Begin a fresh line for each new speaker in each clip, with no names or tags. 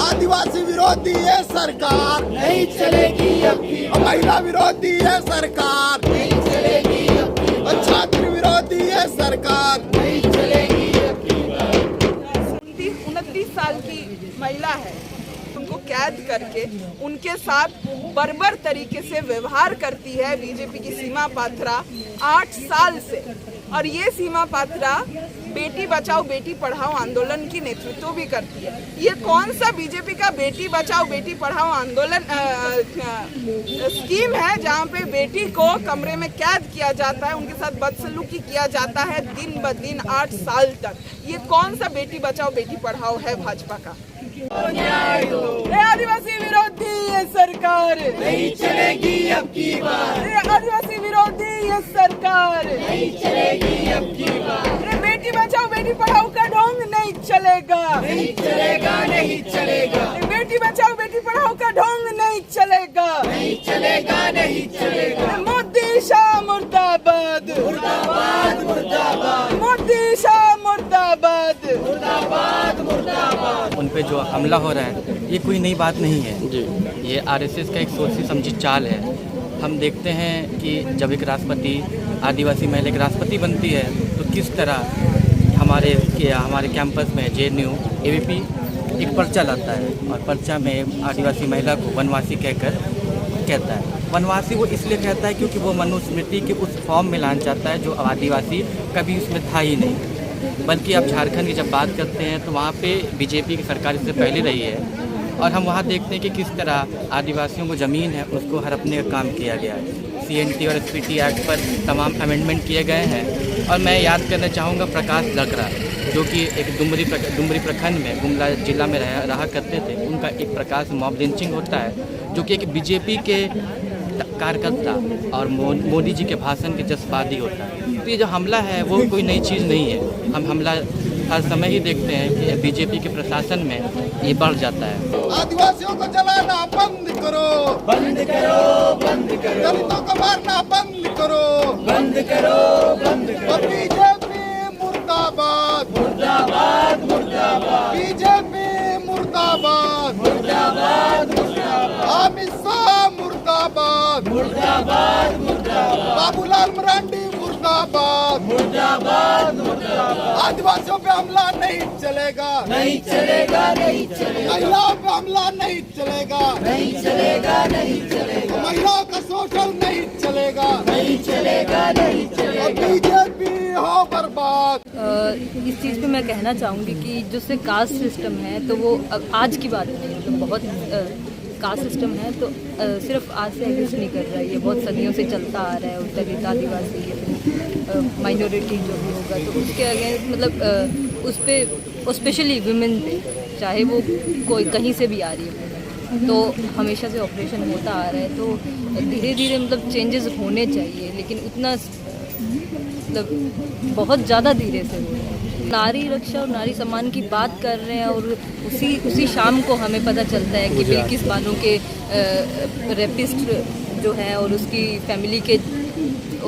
आदिवासी विरोधी ये सरकार नहीं चलेगी अब की बार। महिला विरोधी ये सरकार नहीं चलेगी अब की बार। छात्र विरोधी ये सरकार नहीं चलेगी अब की बार।
29 साल की महिला है, उनको कैद करके उनके साथ बर्बर तरीके से व्यवहार करती है बीजेपी की सीमा पात्रा 8 साल से। और ये सीमा पात्रा बेटी बचाओ बेटी पढ़ाओ आंदोलन की नेतृत्व भी करती है। ये कौन सा बीजेपी का बेटी बचाओ बेटी पढ़ाओ आंदोलन स्कीम है जहाँ पे बेटी को कमरे में कैद किया जाता है, उनके साथ बदसलूकी किया जाता है दिन ब दिन 8 साल तक। ये कौन सा बेटी बचाओ बेटी पढ़ाओ है भाजपा का? आदिवासी विरोधी ये सरकार
नहीं चलेगी अब की बार।
आदिवासी विरोधी ये सरकार
नहीं चलेगी अब की बार।
बेटी बचाओ बेटी पढ़ाओ का ढोंग नहीं चलेगा,
नहीं चलेगा, नहीं चलेगा।
बेटी बचाओ बेटी पढ़ाओ का ढोंग नहीं चलेगा,
नहीं चलेगा, नहीं चलेगा।
मोदी शाह मुर्दाबाद,
मुर्दाबाद, मुर्दाबाद,
मोदी शाह मुर्दाबाद,
मुर्दाबाद, मुर्दाबाद।
उन पे जो हमला हो रहा है ये कोई नई बात नहीं है जी। ये आरएसएस का एक सोची समझी चाल है। हम देखते हैं कि जब एक राष्ट्रपति आदिवासी महिला एक राष्ट्रपति बनती है तो किस तरह हमारे कैंपस में जेएनयू एबीपी एक पर्चा लाता है और पर्चा में आदिवासी महिला को वनवासी कहता है। वनवासी वो इसलिए कहता है क्योंकि वो मनुस्मृति के उस फॉर्म में लाना चाहता है जो आदिवासी कभी उसमें था ही नहीं। बल्कि आप झारखंड की जब बात करते हैं तो वहाँ पे बीजेपी की सरकार इससे पहले रही है और हम वहाँ देखते हैं कि किस तरह आदिवासियों को ज़मीन है उसको हड़पने का काम किया गया है। सीएनटी और एसपीटी एक्ट पर तमाम अमेंडमेंट किए गए हैं। और मैं याद करना चाहूँगा प्रकाश लकड़ा जो कि एक डुमरी प्रखंड में गुमला जिला में रहा करते थे। उनका एक प्रकाश मॉब लिंचिंग होता है जो कि एक बीजेपी के कार्यकर्ता और मोदी जी के भाषण के जज्बाती होता है। तो ये जो हमला है वो कोई नई चीज़ नहीं है। हम हमला हर समय ही देखते हैं कि बीजेपी के प्रशासन में ये बढ़ जाता है।
आदिवासियों को जलाना बंद करो, बंद करो, बंद करो। दलितों को मारना बंद करो, बंद करो, बंद करो। बीजेपी मुर्दाबाद, मुर्दाबाद, मुर्दाबाद। बीजेपी मुर्दाबाद, मुर्दाबाद, मुर्दाबाद। अमित शाह मुर्दाबाद, मुर्दाबाद, मुर्दाबाद। बाबूलाल मरांडी मुर्दाबाद, मुर्दाबाद, मुर्दाबाद। आदिवासियों पे हमला नहीं चलेगा, नहीं चलेगा, नहीं चलेगा। महिलाओं पे हमला नहीं चलेगा, नहीं चलेगा, नहीं चलेगा। महिलाओं का शोषण नहीं चलेगा, नहीं चलेगा, नहीं चलेगा। बीजेपी हो बर्बाद।
इस चीज़ पे मैं कहना चाहूँगी कि जो से कास्ट सिस्टम है तो वो आज की बात नहीं, मतलब बहुत कास्ट सिस्टम है तो सिर्फ आज से एग्जिस्ट नहीं कर रहा है। ये बहुत सदियों से चलता आ रहा है। और दलित आदिवासी या फिर माइनॉरिटी जो भी होगा तो उसके अगेंस्ट मतलब उस पर स्पेशली वुमेन पे चाहे वो कोई कहीं से भी आ रही है तो हमेशा से ऑपरेशन होता आ रहा है। तो धीरे धीरे मतलब चेंजेस होने चाहिए लेकिन उतना मतलब बहुत ज़्यादा धीरे से हो रहा है। नारी रक्षा और नारी सम्मान की बात कर रहे हैं और उसी शाम को हमें पता चलता है कि बिल्किस बानो के रेपिस्ट जो है और उसकी फैमिली के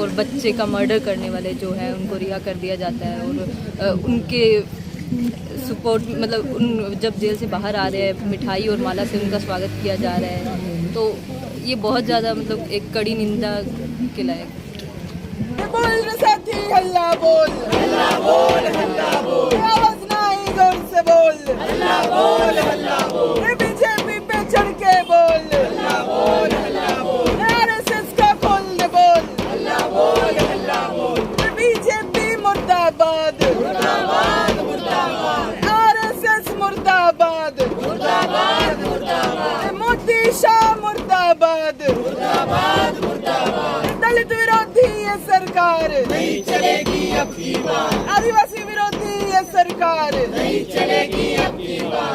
और बच्चे का मर्डर करने वाले जो है उनको रिहा कर दिया जाता है। और उनके सपोर्ट मतलब उन जब जेल से बाहर आ रहे हैं मिठाई और माला से उनका स्वागत किया जा रहा है। तो ये बहुत ज़्यादा मतलब एक कड़ी निंदा के लायक।
बोल साथी हल्ला बोल,
हल्ला बोल, हल्ला बोल।
आवाज नहीं जोर से बोल,
हल्ला बोल, हल्ला बोल।
बीजेपी पे चढ़ के बोल,
हल्ला बोल, हल्ला बोल।
आरएसएस का खोल दे बोल,
हल्ला बोल, हल्ला बोल।
बीजेपी मुर्दाबाद,
मुर्दाबाद, मुर्दाबाद।
आरएसएस मुर्दाबाद,
मुर्दाबाद, मुर्दाबाद।
मोदी शाह मुर्दाबाद,
मुर्दाबाद, मुर्दाबाद।
दलित विरोधी ये सरकार
नहीं चलेगी अब की बार।
आदिवासी विरोधी ये सरकार
नहीं चलेगी अब की बार।